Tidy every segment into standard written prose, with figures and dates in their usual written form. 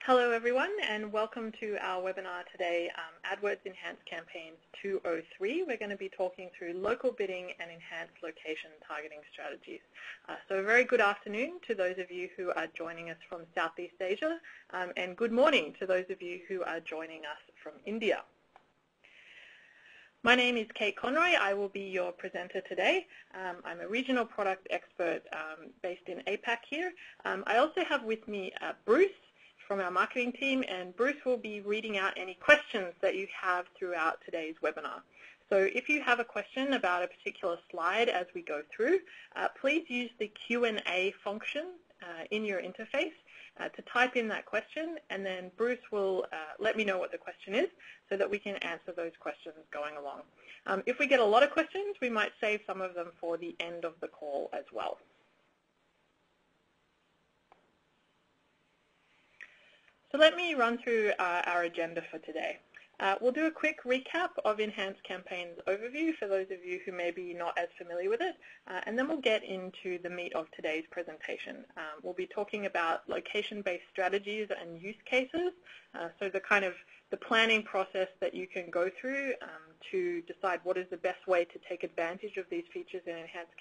Hello everyone, and welcome to our webinar today, AdWords Enhanced Campaigns 203. We're going to be talking through local bidding and enhanced location targeting strategies. So a very good afternoon to those of you who are joining us from Southeast Asia, and good morning to those of you who are joining us from India. My name is Kate Conroy. I will be your presenter today. I'm a regional product expert based in APAC here. I also have with me Bruce from our marketing team, and Bruce will be reading out any questions that you have throughout today's webinar. So if you have a question about a particular slide as we go through, please use the Q&A function in your interface to type in that question, and then Bruce will let me know what the question is so that we can answer those questions going along. If we get a lot of questions, we might save some of them for the end of the call as well. So let me run through our agenda for today. We'll do a quick recap of Enhanced Campaigns overview for those of you who may be not as familiar with it, and then we'll get into the meat of today's presentation. We'll be talking about location-based strategies and use cases, so the planning process that you can go through to decide what is the best way to take advantage of these features in Enhanced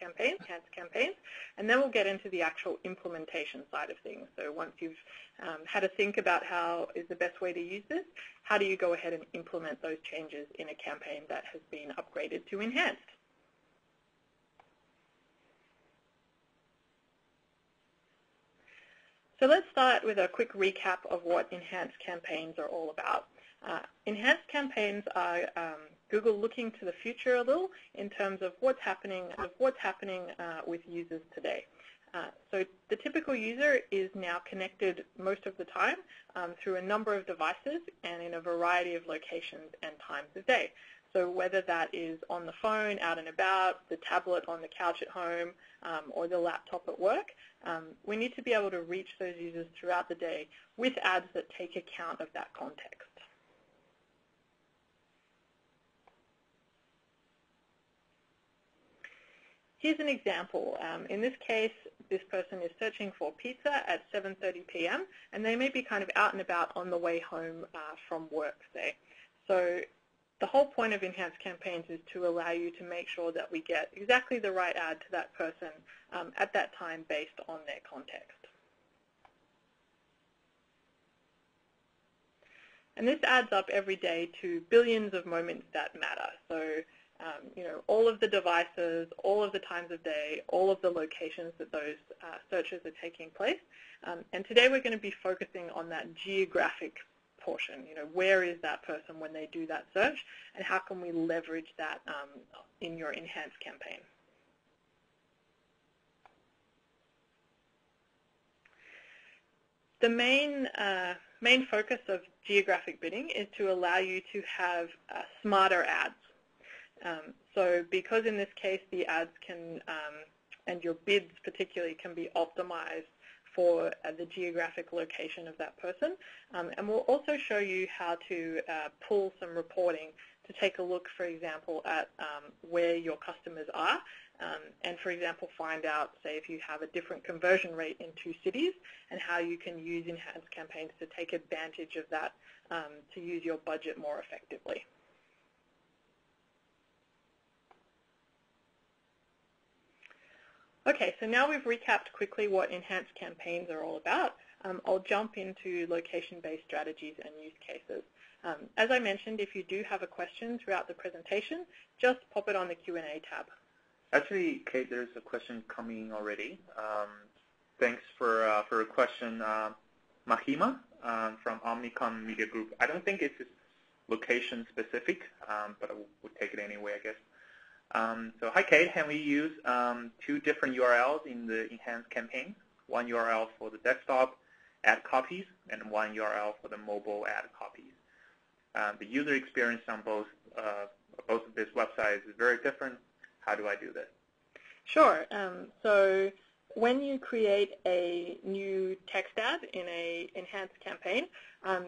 Campaigns, and then we'll get into the actual implementation side of things. So once you've had a think about how is the best way to use this, how do you go ahead and implement those changes in a campaign that has been upgraded to Enhanced? So let's start with a quick recap of what Enhanced Campaigns are all about. Enhanced Campaigns are Google looking to the future a little in terms of what's happening with users today. So the typical user is now connected most of the time through a number of devices and in a variety of locations and times of day. So whether that is on the phone, out and about, the tablet on the couch at home, or the laptop at work, we need to be able to reach those users throughout the day with ads that take account of that context. Here's an example. In this case, this person is searching for pizza at 7:30 p.m. and they may be kind of out and about on the way home from work, say. So the whole point of Enhanced Campaigns is to allow you to make sure that we get exactly the right ad to that person at that time based on their context. And this adds up every day to billions of moments that matter. So all of the devices, all of the times of day, all of the locations that those searches are taking place. And today we're going to be focusing on that geographic portion. Where is that person when they do that search, and how can we leverage that in your Enhanced campaign? The main focus of geographic bidding is to allow you to have smarter ads. So because in this case the ads can, and your bids particularly, can be optimized for the geographic location of that person. And we'll also show you how to pull some reporting to take a look, for example, at where your customers are, and for example find out, say, if you have a different conversion rate in two cities, and how you can use Enhanced Campaigns to take advantage of that to use your budget more effectively. Okay, so now we've recapped quickly what Enhanced Campaigns are all about. I'll jump into location-based strategies and use cases. As I mentioned, if you do have a question throughout the presentation, just pop it on the Q&A tab. Actually, Kate, there's a question coming already. Thanks for a question, Mahima from Omnicom Media Group. I don't think it's location-specific, but we'll take it anyway, I guess. So hi Kate, can we use two different URLs in the Enhanced Campaign? One URL for the desktop ad copies and one URL for the mobile ad copies. The user experience on both of these websites is very different. How do I do this? Sure. So when you create a new text ad in an Enhanced Campaign,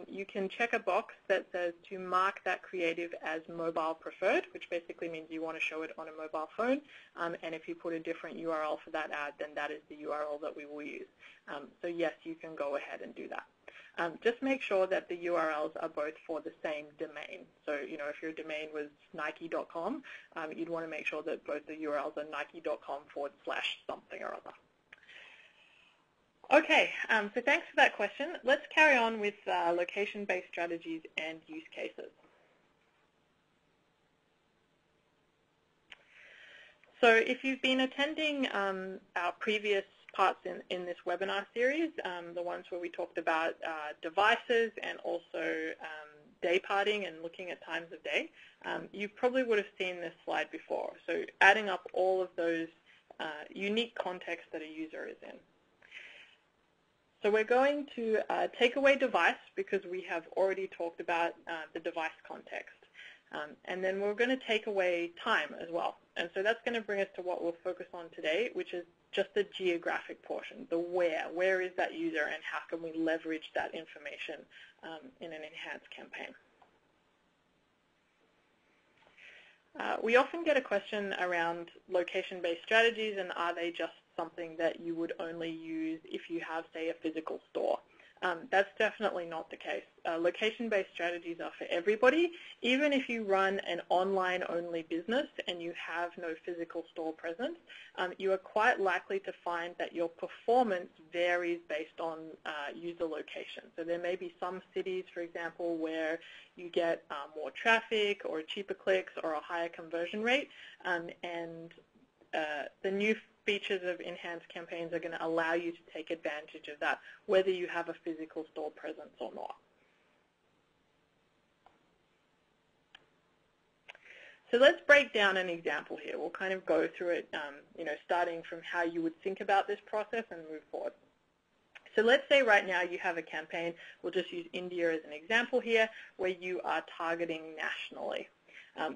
you can check a box that says to mark that creative as mobile preferred, which basically means you want to show it on a mobile phone. And if you put a different URL for that ad, then that is the URL that we will use. So yes, you can go ahead and do that. just make sure that the URLs are both for the same domain. So, if your domain was Nike.com, you'd want to make sure that both the URLs are Nike.com/something or other. Okay, so thanks for that question. Let's carry on with location-based strategies and use cases. So if you've been attending our previous parts in this webinar series, the ones where we talked about devices and also day parting and looking at times of day, you probably would have seen this slide before. So adding up all of those unique contexts that a user is in. So we're going to take away device because we have already talked about the device context. And then we're going to take away time as well. And so that's going to bring us to what we'll focus on today, which is just the geographic portion, the where. Where is that user and how can we leverage that information in an enhanced campaign? We often get a question around location-based strategies and are they just something that you would only use if you have, say, a physical store. That's definitely not the case. Location-based strategies are for everybody. Even if you run an online-only business and you have no physical store presence, you are quite likely to find that your performance varies based on user location. So there may be some cities, for example, where you get more traffic or cheaper clicks or a higher conversion rate, and the new features of enhanced campaigns are going to allow you to take advantage of that, whether you have a physical store presence or not. So let's break down an example here. We'll kind of go through it, starting from how you would think about this process and move forward. So let's say right now you have a campaign, we'll just use India as an example here, where you are targeting nationally.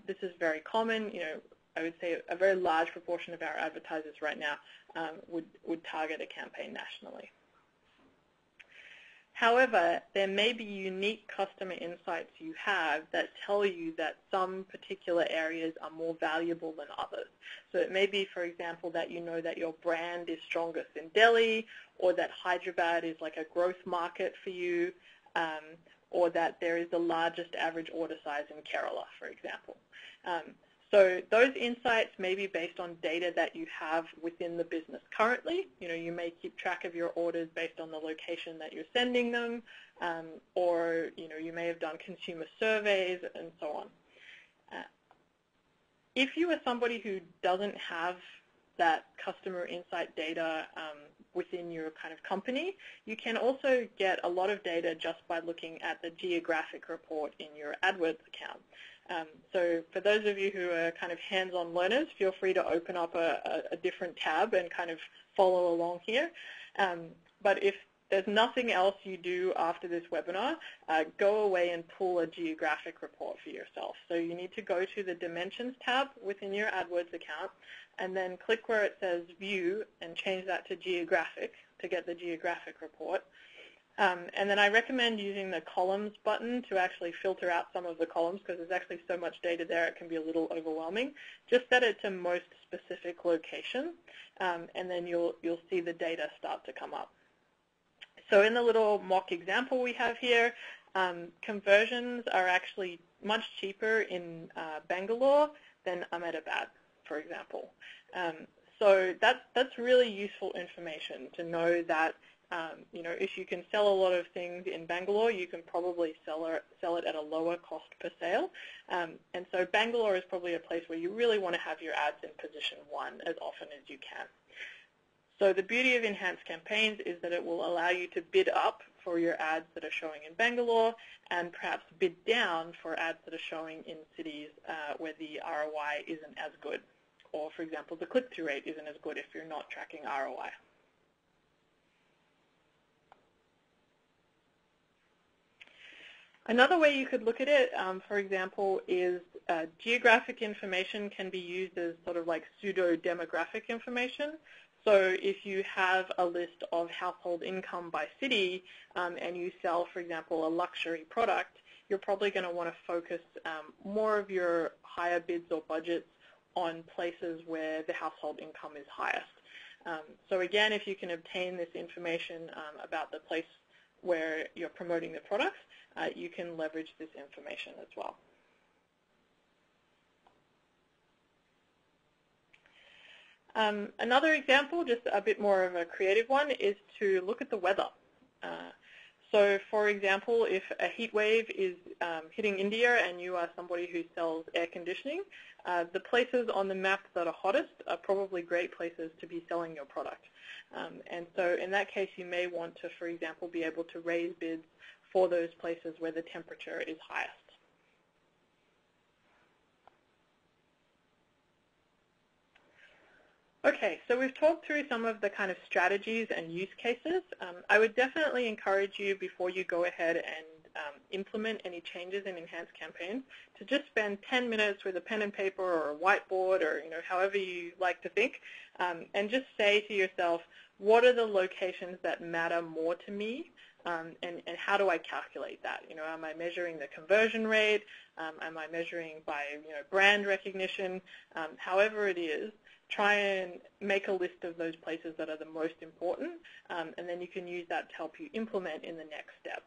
This is very common, I would say a very large proportion of our advertisers right now would target a campaign nationally. However, there may be unique customer insights you have that tell you that some particular areas are more valuable than others. So it may be, for example, that you know that your brand is strongest in Delhi, or that Hyderabad is like a growth market for you, or that there is the largest average order size in Kerala, for example. So those insights may be based on data that you have within the business currently. You may keep track of your orders based on the location that you're sending them, or you may have done consumer surveys and so on. If you are somebody who doesn't have that customer insight data within your kind of company, you can also get a lot of data just by looking at the geographic report in your AdWords account. So for those of you who are kind of hands-on learners, feel free to open up a different tab and kind of follow along here. But if there's nothing else you do after this webinar, go away and pull a geographic report for yourself. So you need to go to the Dimensions tab within your AdWords account and then click where it says View and change that to Geographic to get the geographic report. And then I recommend using the columns button to actually filter out some of the columns because there's actually so much data there it can be a little overwhelming. Just set it to most specific location, and then you'll see the data start to come up. So in the little mock example we have here, conversions are actually much cheaper in Bangalore than Ahmedabad, for example. So that's really useful information to know that if you can sell a lot of things in Bangalore, you can probably sell it at a lower cost per sale. And so Bangalore is probably a place where you really want to have your ads in position 1 as often as you can. So the beauty of enhanced campaigns is that it will allow you to bid up for your ads that are showing in Bangalore and perhaps bid down for ads that are showing in cities where the ROI isn't as good. Or, for example, the click-through rate isn't as good if you're not tracking ROI. Another way you could look at it, for example, is geographic information can be used as sort of like pseudo-demographic information. So if you have a list of household income by city and you sell, for example, a luxury product, you're probably going to want to focus more of your higher bids or budgets on places where the household income is highest. So again, if you can obtain this information about the place where you're promoting the products, you can leverage this information as well. Another example, just a bit more of a creative one, is to look at the weather. So, for example, if a heat wave is hitting India and you are somebody who sells air conditioning, the places on the map that are hottest are probably great places to be selling your product. And so in that case, you may want to, for example, be able to raise bids for those places where the temperature is highest. Okay, so we've talked through some of the kind of strategies and use cases. I would definitely encourage you, before you go ahead and implement any changes in Enhanced Campaigns, to just spend 10 minutes with a pen and paper or a whiteboard, or however you like to think, and just say to yourself, what are the locations that matter more to me, and how do I calculate that? Am I measuring the conversion rate? Am I measuring by brand recognition? However it is, try and make a list of those places that are the most important, and then you can use that to help you implement in the next step.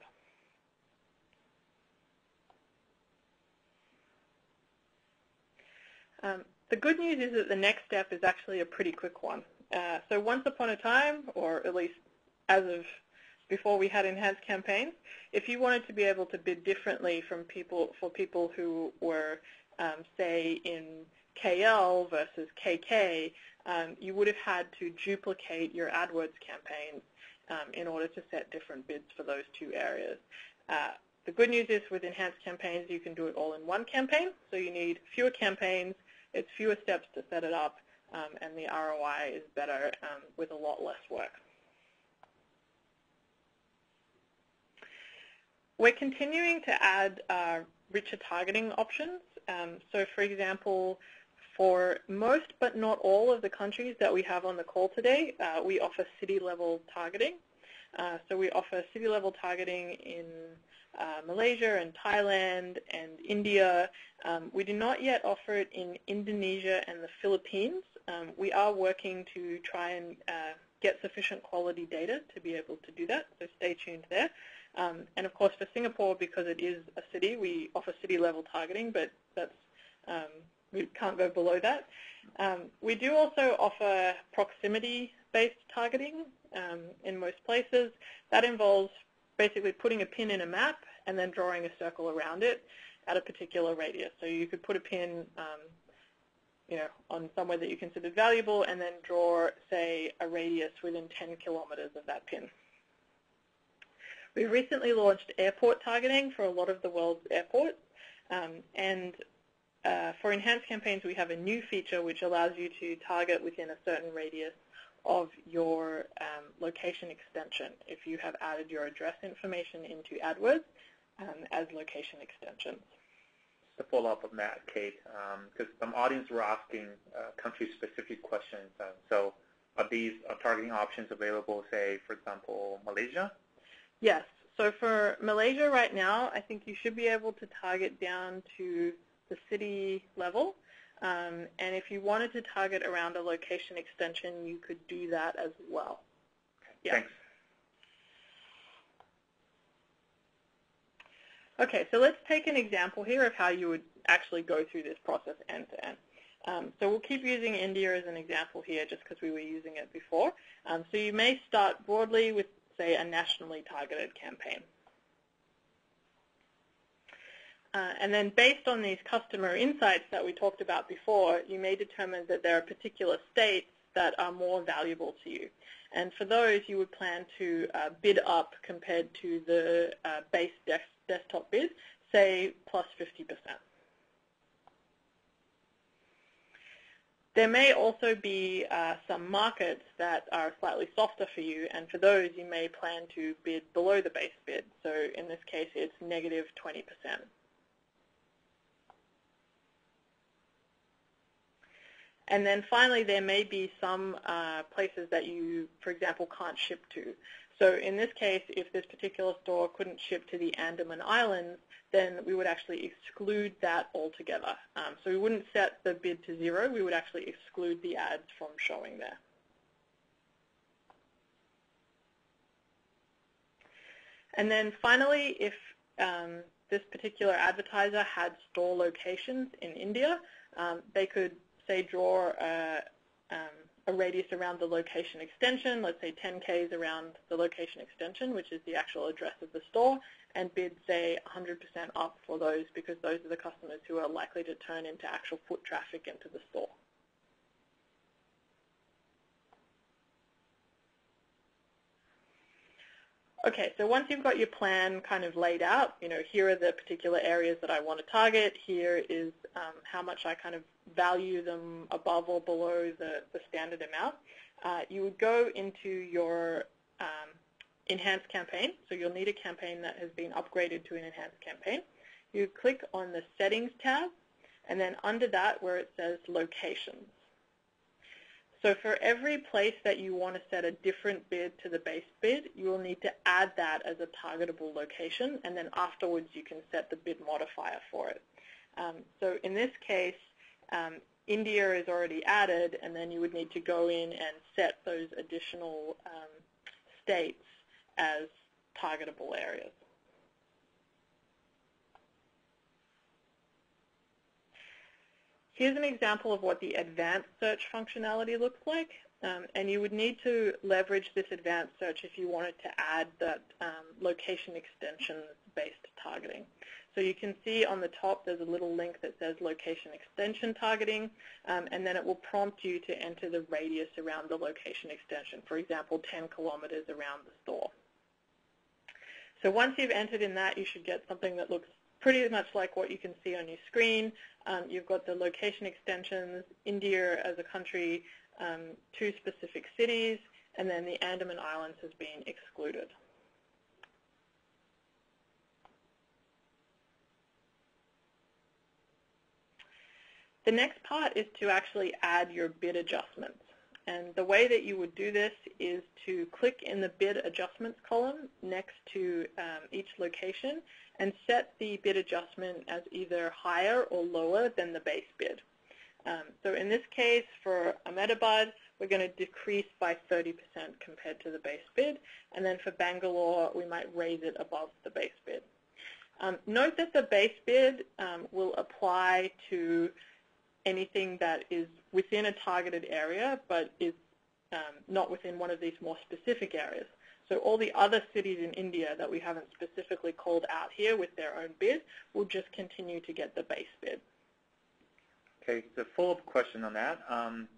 The good news is that the next step is actually a pretty quick one. So once upon a time, or at least as of before we had Enhanced Campaigns, if you wanted to be able to bid differently for people who were, say, in KL versus KK, you would have had to duplicate your AdWords campaigns in order to set different bids for those two areas. The good news is with Enhanced Campaigns, you can do it all in one campaign, so you need fewer campaigns, it's fewer steps to set it up, and the ROI is better with a lot less work. We're continuing to add richer targeting options. So for example, for most but not all of the countries that we have on the call today, we offer city-level targeting. So we offer city-level targeting in Malaysia and Thailand and India. We do not yet offer it in Indonesia and the Philippines. We are working to try and get sufficient quality data to be able to do that, so stay tuned there. And of course for Singapore, because it is a city, we offer city-level targeting, but that's we can't go below that. We do also offer proximity-based targeting in most places. That involves basically putting a pin in a map and then drawing a circle around it at a particular radius. So you could put a pin on somewhere that you considered valuable and then draw, say, a radius within 10 kilometers of that pin. We recently launched airport targeting for a lot of the world's airports, and for Enhanced Campaigns, we have a new feature which allows you to target within a certain radius of your location extension if you have added your address information into AdWords as location extensions. Just to follow up on that, Kate, because some audience were asking country-specific questions. So are these targeting options available, say, for example, Malaysia? Yes. So for Malaysia right now, I think you should be able to target down to the city level. And if you wanted to target around a location extension, you could do that as well. Okay, yeah. Thanks. Okay, so let's take an example here of how you would actually go through this process end to end. So we'll keep using India as an example here just because we were using it before. So you may start broadly with, say, a nationally targeted campaign. And then based on these customer insights that we talked about before, you may determine that there are particular states that are more valuable to you. And for those, you would plan to bid up compared to the base desktop bid, say plus 50%. There may also be some markets that are slightly softer for you, and for those, you may plan to bid below the base bid. So in this case, it's negative 20%. And then finally, there may be some places that you, for example, can't ship to. So in this case, if this particular store couldn't ship to the Andaman Islands, then we would actually exclude that altogether. So we wouldn't set the bid to 0. We would actually exclude the ads from showing there. And then finally, if this particular advertiser had store locations in India, they could, say, draw a radius around the location extension, let's say 10 Ks around the location extension, which is the actual address of the store, and bid, say, 100% up for those because those are the customers who are likely to turn into actual foot traffic into the store. Okay, so once you've got your plan kind of laid out, here are the particular areas that I want to target. Here is how much I kind of value them above or below the standard amount. You would go into your enhanced campaign. So you'll need a campaign that has been upgraded to an enhanced campaign. You click on the Settings tab, and then under that where it says Locations. So for every place that you want to set a different bid to the base bid, you will need to add that as a targetable location, and then afterwards you can set the bid modifier for it. So in this case, India is already added, and then you would need to go in and set those additional states as targetable areas. Here's an example of what the advanced search functionality looks like, and you would need to leverage this advanced search if you wanted to add that location extension-based targeting. So you can see on the top there's a little link that says location extension targeting, and then it will prompt you to enter the radius around the location extension, for example, 10 kilometers around the store. So once you've entered in that, you should get something that looks pretty much like what you can see on your screen. You've got the location extensions, India as a country, 2 specific cities, and then the Andaman Islands has been excluded. The next part is to actually add your bid adjustments. And the way that you would do this is to click in the bid adjustments column next to each location and set the bid adjustment as either higher or lower than the base bid. So in this case, for Ahmedabad, we're going to decrease by 30% compared to the base bid. And then for Bangalore, we might raise it above the base bid. Note that the base bid will apply to anything that is within a targeted area but is not within one of these more specific areas. So all the other cities in India that we haven't specifically called out here with their own bid will just continue to get the base bid. Okay, so follow-up question on that.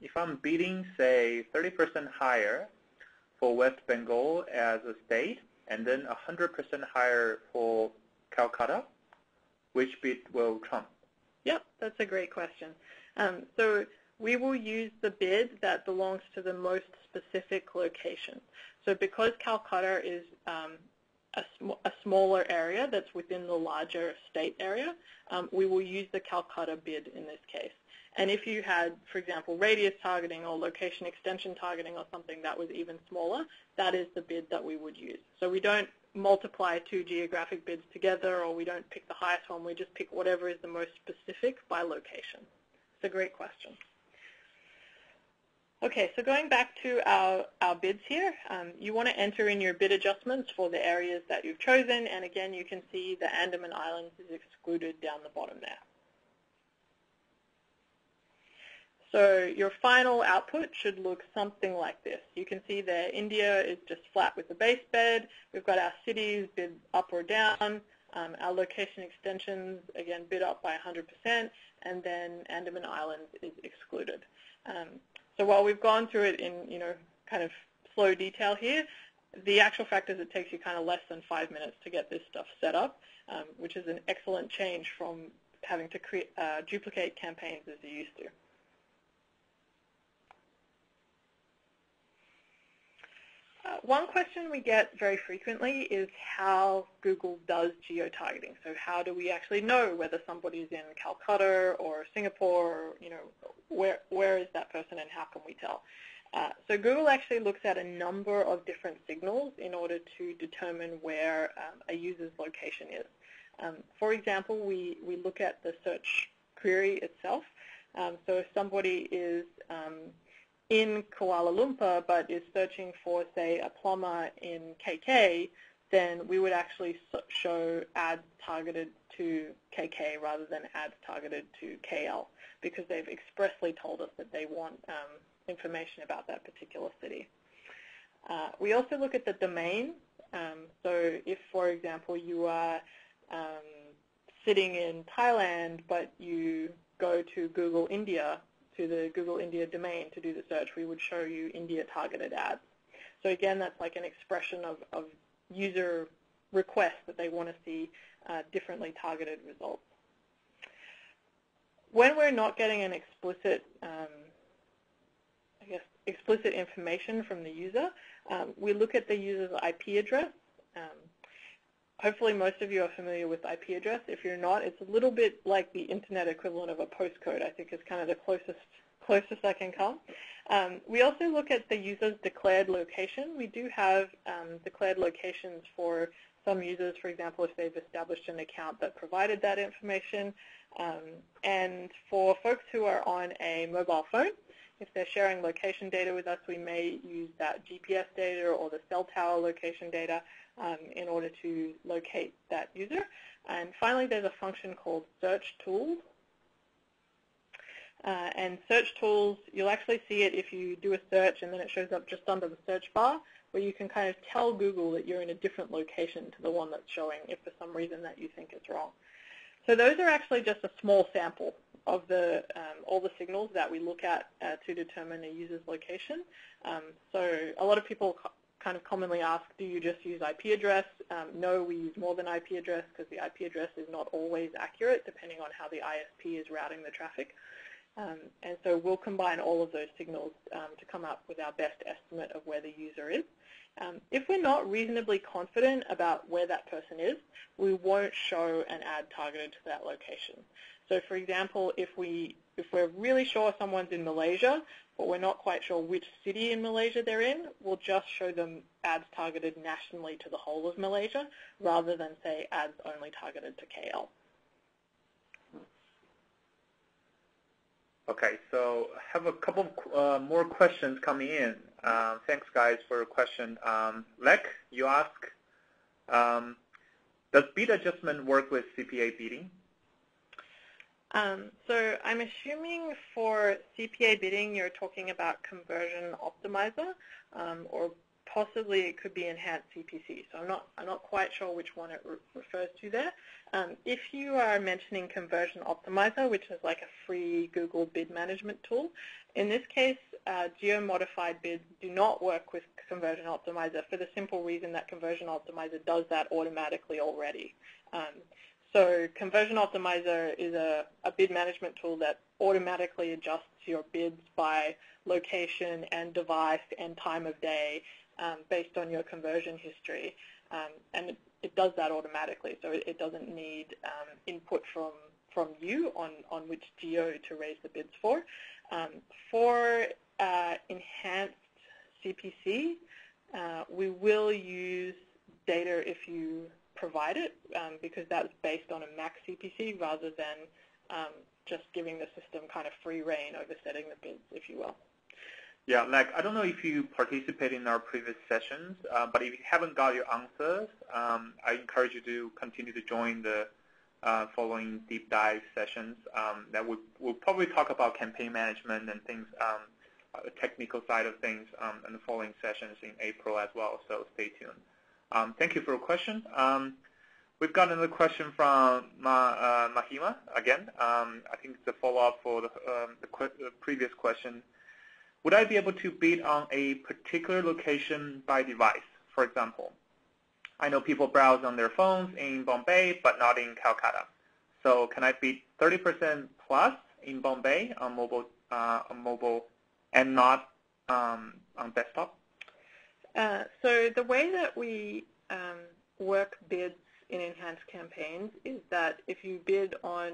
If I'm bidding, say, 30% higher for West Bengal as a state, and then 100% higher for Calcutta, which bid will trump? Yep, that's a great question. So we will use the bid that belongs to the most specific location. So because Calcutta is a smaller area that's within the larger state area, we will use the Calcutta bid in this case. And if you had, for example, radius targeting or location extension targeting or something that was even smaller, that is the bid that we would use. So we don't multiply 2 geographic bids together, or we don't pick the highest one. We just pick whatever is the most specific by location. It's a great question. Okay, so going back to our bids here, you want to enter in your bid adjustments for the areas that you've chosen, and again you can see the Andaman Islands is excluded down the bottom there. So your final output should look something like this. You can see that India is just flat with the base bid. We've got our cities bid up or down. Our location extensions, again, bid up by 100%, and then Andaman Islands is excluded. So while we've gone through it in, kind of slow detail here, the actual fact is it takes you kind of less than 5 minutes to get this stuff set up, which is an excellent change from having to duplicate campaigns as you used to. One question we get very frequently is how Google does geo-targeting. So how do we actually know whether somebody's in Calcutta or Singapore, or, where is that person and how can we tell? So Google actually looks at a number of different signals in order to determine where a user's location is. For example, we look at the search query itself. So if somebody is in Kuala Lumpur but is searching for, say, a plumber in KK, then we would actually show ads targeted to KK rather than ads targeted to KL, because they've expressly told us that they want information about that particular city. We also look at the domain. So if, for example, you are sitting in Thailand, but you go to Google India, to the Google India domain to do the search, we would show you India targeted ads. So again, that's like an expression of user requests that they want to see differently targeted results. When we're not getting an explicit, explicit information from the user, we look at the user's IP address. Hopefully most of you are familiar with IP address. If you're not, it's a little bit like the internet equivalent of a postcode. I think is kind of the closest I can come. We also look at the user's declared location. We do have declared locations for some users, for example, if they've established an account that provided that information. And for folks who are on a mobile phone, if they're sharing location data with us, we may use that GPS data or the cell tower location data in order to locate that user. And finally, there's a function called search tools. And search tools, you'll actually see it if you do a search and then it shows up just under the search bar, where you can kind of tell Google that you're in a different location to the one that's showing if for some reason that you think it's wrong. So those are actually just a small sample of the all the signals that we look at to determine a user's location. So a lot of people kind of commonly ask, do you just use IP address? No, we use more than IP address because the IP address is not always accurate depending on how the ISP is routing the traffic. And so we'll combine all of those signals to come up with our best estimate of where the user is. If we're not reasonably confident about where that person is, we won't show an ad targeted to that location. So for example, if we're really sure someone's in Malaysia, but we're not quite sure which city in Malaysia they're in, we'll just show them ads targeted nationally to the whole of Malaysia, rather than say ads only targeted to KL. Okay, so I have a couple more questions coming in. Thanks, guys, for your question. Lek, you ask, does bid adjustment work with CPA bidding? So I'm assuming for CPA bidding, you're talking about conversion optimizer, or possibly it could be enhanced CPC. So I'm not quite sure which one it refers to there. If you are mentioning conversion optimizer, which is like a free Google bid management tool, in this case, geo-modified bids do not work with conversion optimizer for the simple reason that conversion optimizer does that automatically already. So conversion optimizer is a bid management tool that automatically adjusts your bids by location and device and time of day based on your conversion history. And it does that automatically, so it doesn't need input from you on which geo to raise the bids for. For enhanced CPC, we will use data if you provide it, because that's based on a max CPC rather than just giving the system kind of free reign over setting the bids, if you will. Yeah, like I don't know if you participate in our previous sessions, but if you haven't got your answers, I encourage you to continue to join the following deep dive sessions. That we'll probably talk about campaign management and things, the technical side of things, in the following sessions in April as well. So stay tuned. Thank you for your question. We've got another question from Mahima again. I think it's a follow-up for the previous question. Would I be able to bid on a particular location by device? For example, I know people browse on their phones in Bombay, but not in Calcutta. So can I bid 30% plus in Bombay on mobile and not on desktop? So the way that we work bids in enhanced campaigns is that if you bid on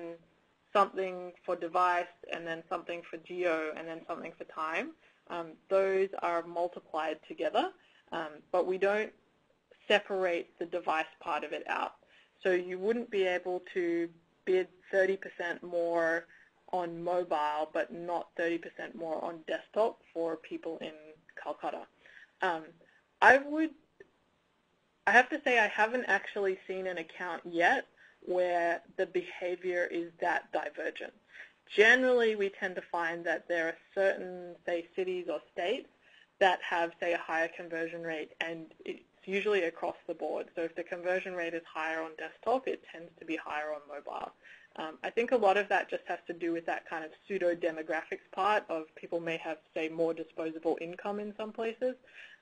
something for device and then something for geo and then something for time, those are multiplied together, but we don't separate the device part of it out. So you wouldn't be able to bid 30% more on mobile but not 30% more on desktop for people in Calcutta. I would I have to say I haven't actually seen an account yet where the behavior is that divergent. Generally, we tend to find that there are certain, say, cities or states that have, say, a higher conversion rate, and it's usually across the board. So if the conversion rate is higher on desktop, it tends to be higher on mobile. I think a lot of that just has to do with that kind of pseudo-demographics part of people may have, say, more disposable income in some places.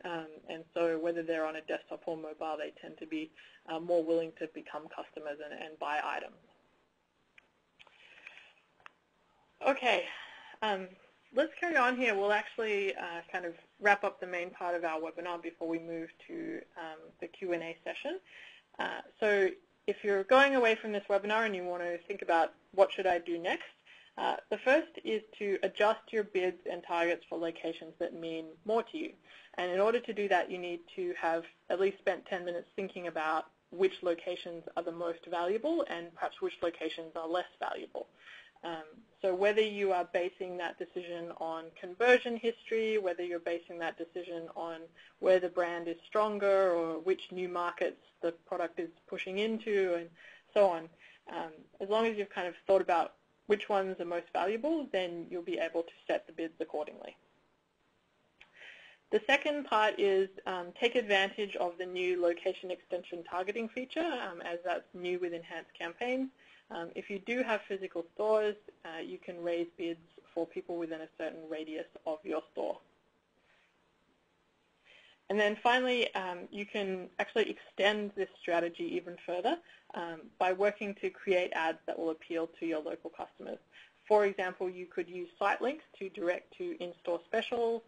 And so whether they're on a desktop or mobile, they tend to be more willing to become customers and buy items. Okay, let's carry on here. We'll actually kind of wrap up the main part of our webinar before we move to the Q&A session. So if you're going away from this webinar and you want to think about what should I do next, the first is to adjust your bids and targets for locations that mean more to you. And in order to do that, you need to have at least spent 10 minutes thinking about which locations are the most valuable and perhaps which locations are less valuable. So whether you are basing that decision on conversion history, whether you're basing that decision on where the brand is stronger or which new markets the product is pushing into and so on, as long as you've kind of thought about which ones are most valuable, then you'll be able to set the bids accordingly. The second part is take advantage of the new location extension targeting feature, as that's new with enhanced campaigns. If you do have physical stores, you can raise bids for people within a certain radius of your store. And then finally, you can actually extend this strategy even further by working to create ads that will appeal to your local customers. For example, you could use site links to direct to in-store specials,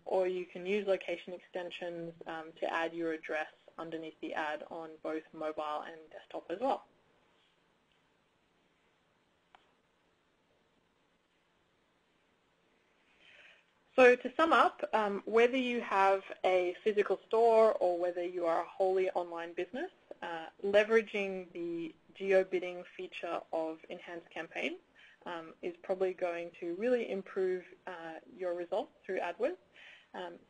or you can use location extensions to add your address underneath the ad on both mobile and desktop as well. So to sum up, whether you have a physical store or whether you are a wholly online business, leveraging the geo-bidding feature of enhanced campaigns is probably going to really improve your results through AdWords.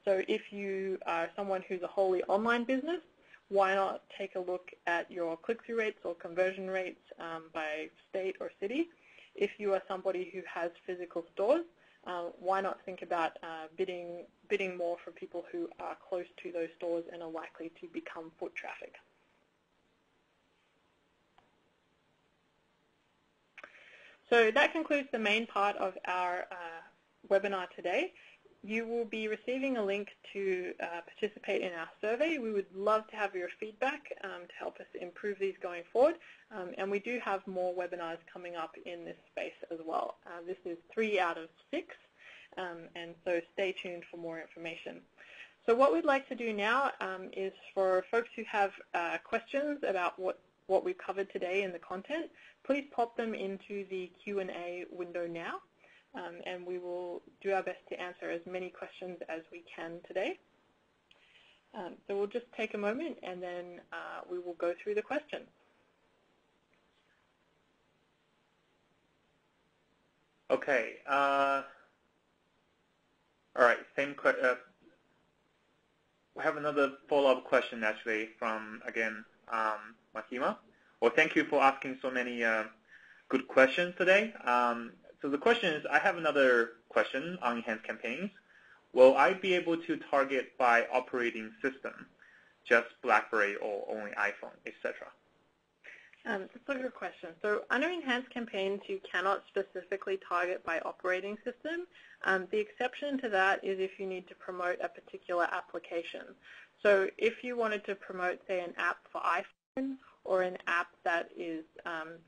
So if you are someone who's a wholly online business, why not take a look at your click-through rates or conversion rates by state or city? If you are somebody who has physical stores, why not think about bidding more for people who are close to those stores and are likely to become foot traffic? So that concludes the main part of our webinar today. You will be receiving a link to participate in our survey. We would love to have your feedback to help us improve these going forward. And we do have more webinars coming up in this space as well. This is 3 out of 6, and so stay tuned for more information. So what we'd like to do now is for folks who have questions about what we've covered today in the content, please pop them into the Q&A window now. And we will do our best to answer as many questions as we can today. So we'll just take a moment and then we will go through the questions. Okay. All right. Same question. We have another follow-up question actually from, again, Mahima. Well, thank you for asking so many good questions today. So the question is, I have another question on enhanced campaigns. Will I be able to target by operating system, just BlackBerry or only iPhone, etc.? That's a good question. So under enhanced campaigns, you cannot specifically target by operating system. The exception to that is if you need to promote a particular application. So if you wanted to promote, say, an app for iPhone or an app that is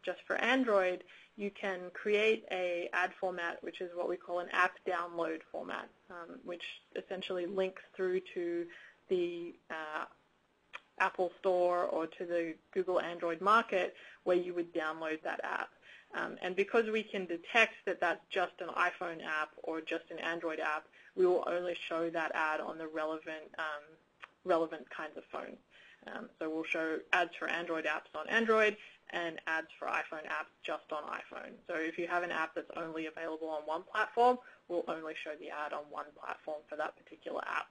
just for Android, you can create an ad format, which is what we call an app download format, which essentially links through to the Apple Store or to the Google Android market where you would download that app. And because we can detect that that's just an iPhone app or just an Android app, we will only show that ad on the relevant kinds of phones. So we'll show ads for Android apps on Android and ads for iPhone apps just on iPhone. So if you have an app that's only available on one platform, we'll only show the ad on one platform for that particular app.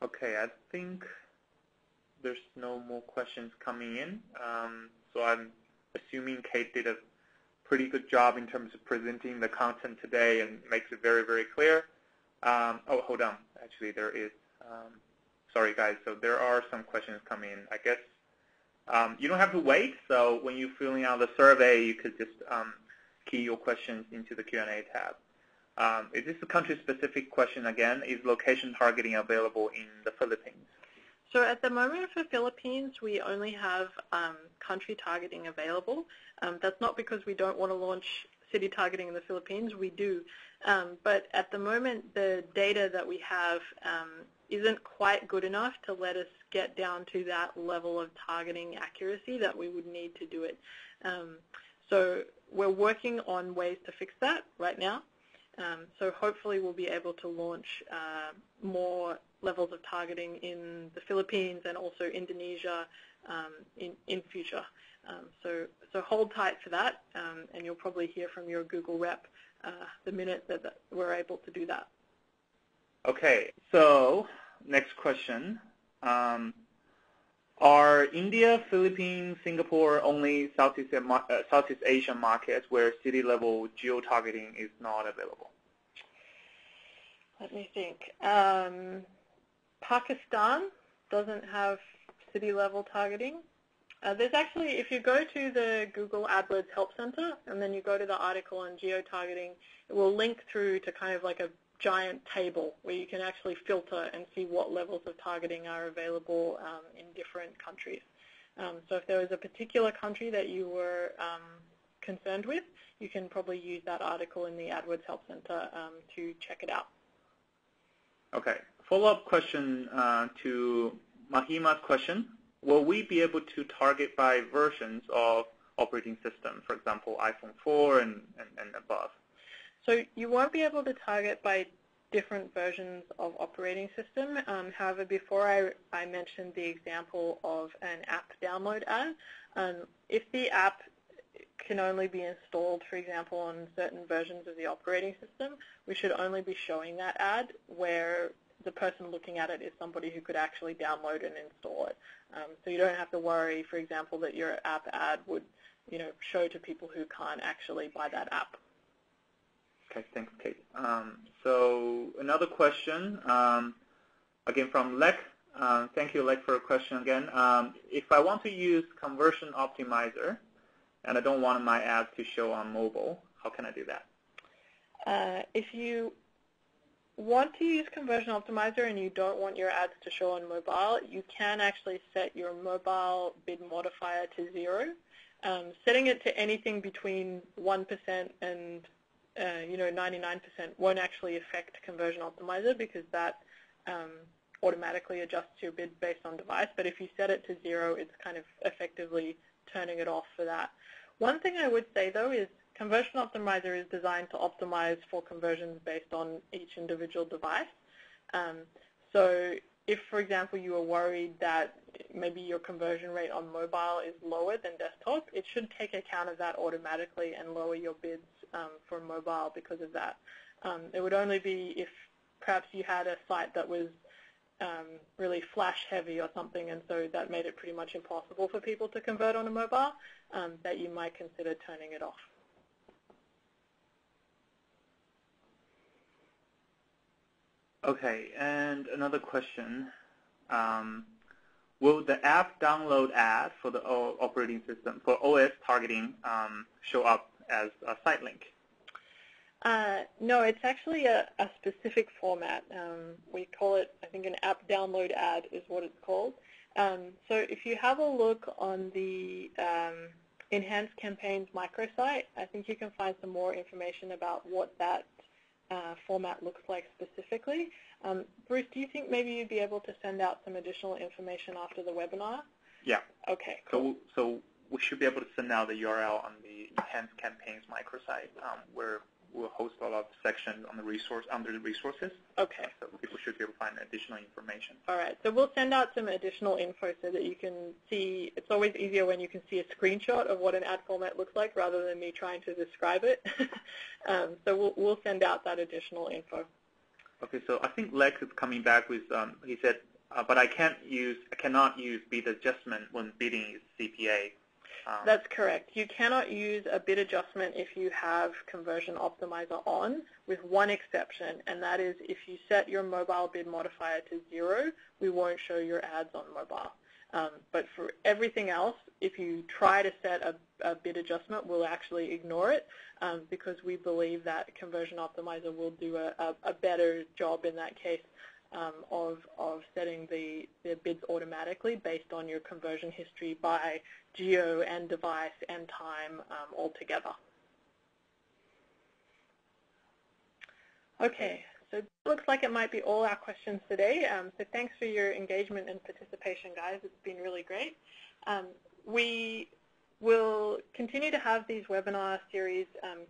Okay, I think there's no more questions coming in. So I'm assuming Kate did a pretty good job in terms of presenting the content today and makes it very, very clear. Oh, hold on. Actually, there is. Sorry, guys. So there are some questions coming in. I guess you don't have to wait. So when you're filling out the survey, you could just key your questions into the Q&A tab. Is this a country-specific question again? Is location targeting available in the Philippines? So at the moment for Philippines, we only have country targeting available. That's not because we don't want to launch city targeting in the Philippines. We do. But at the moment, the data that we have isn't quite good enough to let us get down to that level of targeting accuracy that we would need to do it. So we're working on ways to fix that right now. So hopefully we'll be able to launch more levels of targeting in the Philippines and also Indonesia in future. So hold tight for that, and you'll probably hear from your Google rep the minute that we're able to do that. Okay, so next question. Are India, Philippines, Singapore only Southeast Asian markets where city-level geo-targeting is not available? Let me think. Pakistan doesn't have city-level targeting. There's actually, if you go to the Google AdWords Help Center and then you go to the article on geo-targeting, it will link through to kind of like a giant table where you can actually filter and see what levels of targeting are available in different countries. So if there was a particular country that you were concerned with, you can probably use that article in the AdWords Help Center to check it out. Okay. Follow-up question to Mahima's question. Will we be able to target by versions of operating system, for example, iPhone 4 and above? So you won't be able to target by different versions of operating system. However, before I mentioned the example of an app download ad, if the app can only be installed, for example, on certain versions of the operating system, we should only be showing that ad where the person looking at it is somebody who could actually download and install it. So you don't have to worry, for example, that your app ad would, show to people who can't actually buy that app. Okay, thanks, Kate. So another question, again from Lek. Thank you, Lek, for a question again. If I want to use Conversion Optimizer and I don't want my ads to show on mobile, how can I do that? If you want to use Conversion Optimizer and you don't want your ads to show on mobile, you can actually set your mobile bid modifier to 0. Setting it to anything between 1% and 99% won't actually affect Conversion Optimizer because that automatically adjusts your bid based on device. But if you set it to 0, it's kind of effectively turning it off for that. One thing I would say, though, is Conversion Optimizer is designed to optimize for conversions based on each individual device. So if, for example, you are worried that maybe your conversion rate on mobile is lower than desktop, it should take account of that automatically and lower your bids for mobile because of that. It would only be if perhaps you had a site that was really flash heavy or something, and so that made it pretty much impossible for people to convert on a mobile, that you might consider turning it off. Okay, and another question. Will the app download ad for the operating system, for OS targeting, show up as a site link? No, it's actually a specific format. We call it, I think, an app download ad is what it's called. So if you have a look on the Enhanced Campaigns microsite, I think you can find some more information about what that format looks like specifically. Bruce, do you think maybe you'd be able to send out some additional information after the webinar? Yeah. Okay, cool. So we should be able to send out the URL on the Enhanced Campaigns microsite where we'll host a lot of sections on the resource under the resources. Okay. So people should be able to find additional information. All right. So we'll send out some additional info so that you can see. It's always easier when you can see a screenshot of what an ad format looks like rather than me trying to describe it. So we'll send out that additional info. Okay. So I think Lex is coming back with, he said but I cannot use bid adjustment when bidding CPA. That's correct. You cannot use a bid adjustment if you have Conversion Optimizer on, with one exception, and that is if you set your mobile bid modifier to 0, we won't show your ads on mobile. But for everything else, if you try to set a bid adjustment, we'll actually ignore it because we believe that Conversion Optimizer will do a better job in that case of setting the bids automatically based on your conversion history by geo and device and time altogether. Okay, so it looks like it might be all our questions today. So thanks for your engagement and participation, guys. It's been really great. We will continue to have these webinar series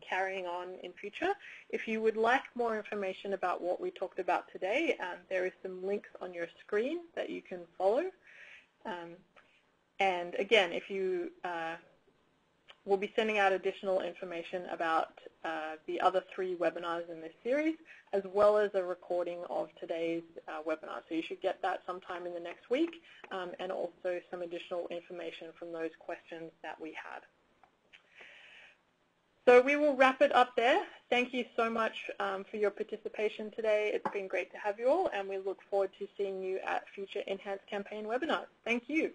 carrying on in future. If you would like more information about what we talked about today, there is some links on your screen that you can follow. And again, if you we'll be sending out additional information about the other 3 webinars in this series, as well as a recording of today's webinar. So you should get that sometime in the next week, and also some additional information from those questions that we had. So we will wrap it up there. Thank you so much for your participation today. It's been great to have you all, and we look forward to seeing you at future Enhanced Campaign webinars. Thank you.